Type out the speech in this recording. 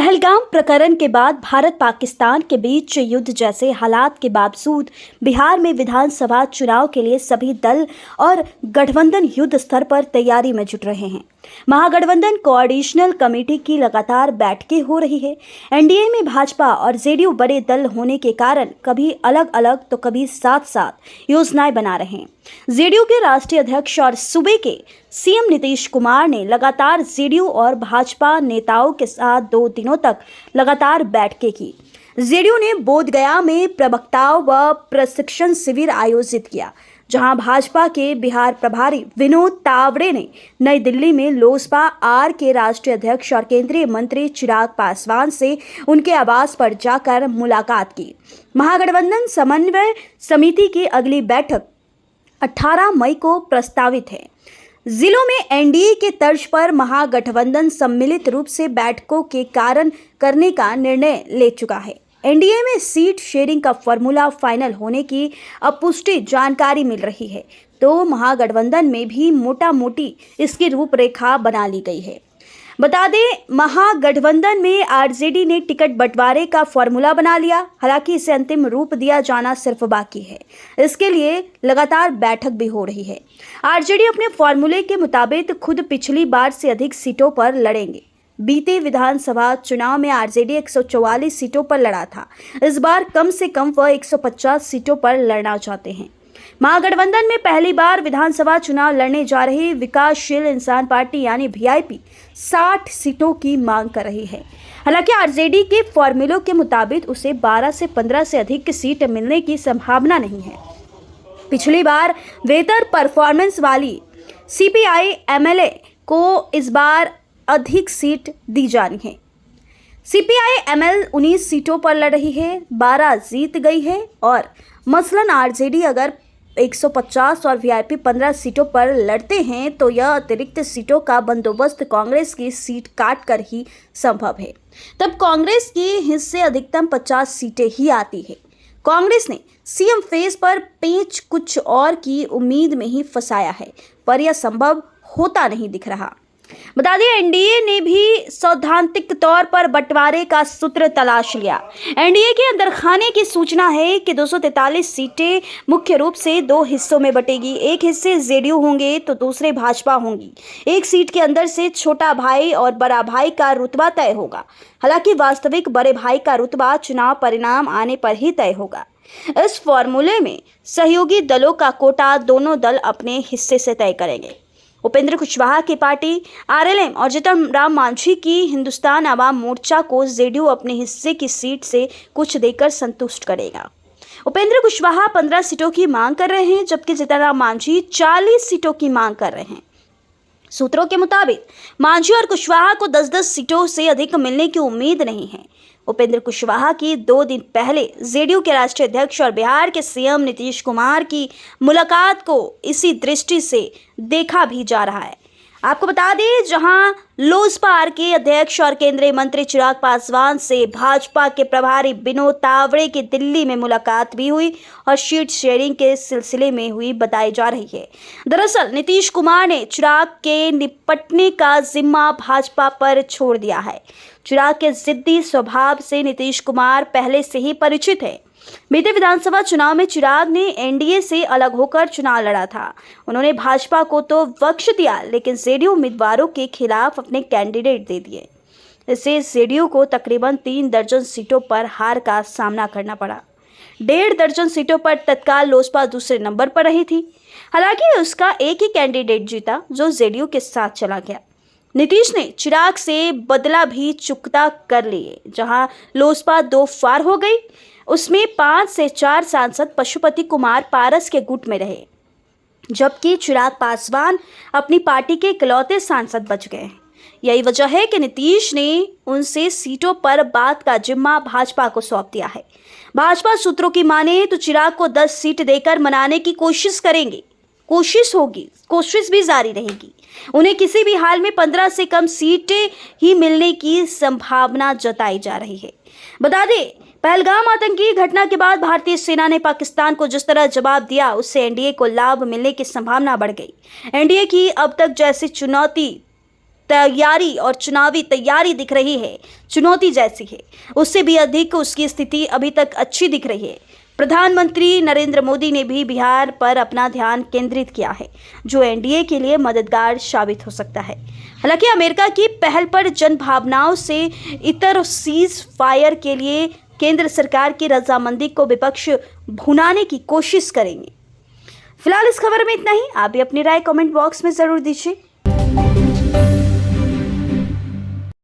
पहलगाम प्रकरण के बाद भारत पाकिस्तान के बीच युद्ध जैसे हालात के बावजूद बिहार में विधानसभा चुनाव के लिए सभी दल और गठबंधन युद्ध स्तर पर तैयारी में जुट रहे हैं। महागठबंधन कोऑर्डिनेशन कमेटी की लगातार बैठकें हो रही है। एनडीए में भाजपा और जेडीयू बड़े दल होने के कारण कभी अलग अलग तो कभी साथ साथ योजनाएं बना रहे हैं। जेडीयू के राष्ट्रीय अध्यक्ष और सूबे के सीएम नीतीश कुमार ने लगातार जेडीयू और भाजपा नेताओं के साथ 2 दिनों तक लगातार बैठकें की। जेडीयू ने बोधगया में प्रवक्ताओं व प्रशिक्षण शिविर आयोजित किया, जहां भाजपा के बिहार प्रभारी विनोद तावड़े ने नई दिल्ली में लोजपा आर के राष्ट्रीय अध्यक्ष और केंद्रीय मंत्री चिराग पासवान से उनके आवास पर जाकर मुलाकात की। महागठबंधन समन्वय समिति की अगली बैठक 18 मई को प्रस्तावित है। जिलों में एनडीए के तर्ज पर महागठबंधन सम्मिलित रूप से बैठकों के कारण करने का निर्णय ले चुका है। एनडीए में सीट शेयरिंग का फॉर्मूला फाइनल होने की अपुष्टि जानकारी मिल रही है, तो महागठबंधन में भी मोटा मोटी इसकी रूपरेखा बना ली गई है। बता दें, महागठबंधन में आरजेडी ने टिकट बंटवारे का फॉर्मूला बना लिया। हालांकि इसे अंतिम रूप दिया जाना सिर्फ बाकी है। इसके लिए लगातार बैठक भी हो रही है। आरजेडी अपने फॉर्मूले के मुताबिक खुद पिछली बार से अधिक सीटों पर लड़ेंगे। बीते विधानसभा चुनाव में आरजेडी 144 सीटों पर लड़ा था। इस बार कम से कम वह 150 सीटों पर लड़ना चाहते हैं। महागठबंधन में पहली बार विधानसभा चुनाव लड़ने जा रही विकासशील इंसान पार्टी यानी वीआईपी 60 सीटों की मांग कर रही है। हालांकि आरजेडी के फॉर्मूलों के मुताबिक उसे 12 से 15 से अधिक सीट मिलने की संभावना नहीं है। पिछली बार बेहतर परफॉर्मेंस वाली सीपीआई एमएलए को इस बार अधिक सीट दी जानी है। सीपीआई एमएल 19 सीटों पर लड़ रही है, 12 जीत गई है और मसलन आरजेडी अगर 150 और वीआईपी 15 सीटों पर लड़ते हैं तो यह अतिरिक्त सीटों का बंदोबस्त कांग्रेस की सीट काट कर ही संभव है। तब कांग्रेस के हिस्से अधिकतम 50 सीटें ही आती है। कांग्रेस ने सीएम फेस पर पेंच कुछ और की उम्मीद में ही फंसाया है, पर यह संभव होता नहीं दिख रहा। बता दें, एनडीए ने भी सैद्धांतिक तौर पर बंटवारे का सूत्र तलाश लिया। एनडीए के अंदर खाने की सूचना है कि 243 सीटें मुख्य रूप से 2 हिस्सों में बटेगी। एक हिस्से जेडीयू होंगे तो दूसरे भाजपा होंगी। एक सीट के अंदर से छोटा भाई और बड़ा भाई का रुतबा तय होगा। हालांकि वास्तविक बड़े भाई का रुतबा चुनाव परिणाम आने पर ही तय होगा। इस फॉर्मूले में सहयोगी दलों का कोटा दोनों दल अपने हिस्से से तय करेंगे। उपेंद्र कुशवाहा की पार्टी आरएलएम और जीतन राम मांझी की हिंदुस्तान आवाम मोर्चा को जेडीयू अपने हिस्से की सीट से कुछ देकर संतुष्ट करेगा। उपेंद्र कुशवाहा 15 सीटों की मांग कर रहे हैं, जबकि जीतन राम मांझी 40 सीटों की मांग कर रहे हैं। सूत्रों के मुताबिक मांझी और कुशवाहा को 10-10 सीटों से अधिक मिलने की उम्मीद नहीं है। उपेंद्र कुशवाहा की 2 दिन पहले जेडीयू के राष्ट्रीय अध्यक्ष और बिहार के सीएम नीतीश कुमार की मुलाकात को इसी दृष्टि से देखा भी जा रहा है। आपको बता दें, जहां लोजपा आर के अध्यक्ष और केंद्रीय मंत्री चिराग पासवान से भाजपा के प्रभारी विनोद तावड़े की दिल्ली में मुलाकात भी हुई और सीट शेयरिंग के सिलसिले में हुई बताई जा रही है। दरअसल नीतीश कुमार ने चिराग के निपटने का जिम्मा भाजपा पर छोड़ दिया है। चिराग के जिद्दी स्वभाव से नीतीश कुमार पहले से ही परिचित है। बीते विधानसभा चुनाव में चिराग ने एनडीए से अलग होकर चुनाव लड़ा था। उन्होंने भाजपा को तो बख्श दिया, लेकिन जेडीयू उम्मीदवारों के खिलाफ अपने कैंडिडेट दे दिए। इससे जेडीयू को तकरीबन 3 दर्जन सीटों पर हार का सामना करना पड़ा। 1.5 दर्जन सीटों पर तत्काल लोजपा दूसरे नंबर पर रही थी। हालांकि उसका एक ही कैंडिडेट जीता, जो जेडीयू के साथ चला गया। नीतीश ने चिराग से बदला भी चुकता कर लिए। जहां लोजपा 2 फार हो गई, उसमें 5 से 4 सांसद पशुपति कुमार पारस के गुट में रहे, जबकि चिराग पासवान अपनी पार्टी के इकलौते सांसद बच गए। यही वजह है कि नीतीश ने उनसे सीटों पर बात का जिम्मा भाजपा को सौंप दिया है। भाजपा सूत्रों की माने तो चिराग को 10 सीट देकर मनाने की कोशिश करेंगे। कोशिश भी जारी रहेगी। उन्हें किसी भी हाल में 15 से कम सीटें ही मिलने की संभावना जताई जा रही है। बता दें, पहलगाम आतंकी घटना के बाद भारतीय सेना ने पाकिस्तान को जिस तरह जवाब दिया, उससे एनडीए को लाभ मिलने की संभावना बढ़ गई। एनडीए की अब तक जैसी चुनौती तैयारी और चुनावी तैयारी दिख रही है चुनौती जैसी है, उससे भी अधिक उसकी स्थिति अभी तक अच्छी दिख रही है। प्रधानमंत्री नरेंद्र मोदी ने भी बिहार पर अपना ध्यान केंद्रित किया है, जो एनडीए के लिए मददगार साबित हो सकता है। हालांकि अमेरिका की पहल पर जन भावनाओं से इतर सीज फायर के लिए केंद्र सरकार की रजामंदी को विपक्ष भुनाने की कोशिश करेंगे। फिलहाल इस खबर में इतना ही। आप भी अपनी राय कमेंट बॉक्स में जरूर दीजिए।